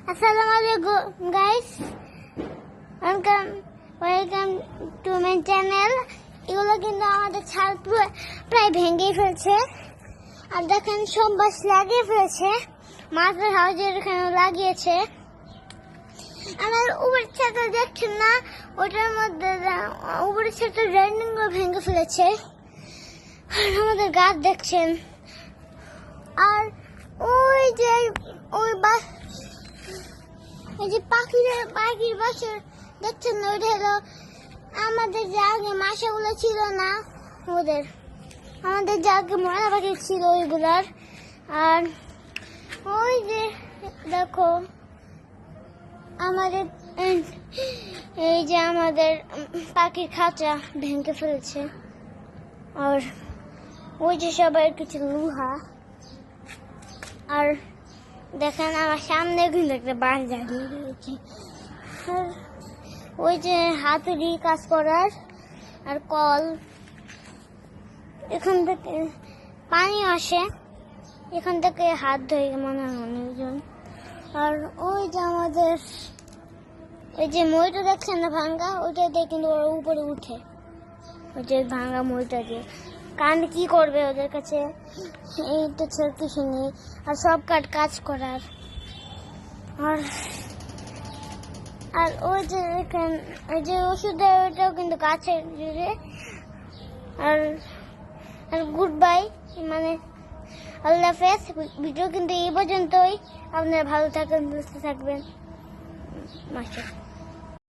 Assalamualaikum guys, welcome to my channel. এগুলো কিন্তু আমাদের ছাদ প্রায় ভেঙে ফেলছে, আর দেখেন সব বাস লাগিয়ে ফেলেছে, মাথার হাউজের এখানে লাগিয়েছে। আমার উপরের ছাদটা দেখছেন না, ওটার মধ্যে উপরের ছাদটা রেলিং ভেঙে ফেলেছে। আর আমাদের গাছ দেখছেন, আর ওই যে ওই বাস, এই যে পাখির বাসা দেখছেন না, ওইটা হলো আমাদের যে আগে মাসাগুলো ছিল না, আমাদের যে আগে ময়না পাখি ছিল ওইগুলার। আর ওই যে দেখো আমাদের এই যে আমাদের পাখির খাঁচা ভেঙে ফেলেছে। আর ওই যে সবাই কিছু লুহা, আর দেখেন আমার সামনে কিন্তু একটা বাস জ্বালিয়ে দিয়েছে। আর ওই যে হাতুড়ি কাজ করার আর কল, এখান থেকে পানি আসে, এখান থেকে হাত ধুয়ে মনে হয় অনেকজন। আর ওই যে আমাদের ওই যে মইটা দেখছেন না ভাঙ্গা, ওইটা দিয়ে কিন্তু ওরা উপরে উঠে, ওই যে ভাঙ্গা মইটা দিয়ে। কারণ কি করবে, ওদের কাছে এইটা ছেড়ে কিছু নেই, আর সব কাজ করার। আর ওই যে ওই যে ওষুধের ওইটাও কিন্তু গাছের জুড়ে। আর গুড বাই, মানে আল্লাহ হাফেজ। ভিডিও কিন্তু এই পর্যন্তই। আপনারা ভালো থাকবেন, সুস্থ থাকবেন। মাস্টার।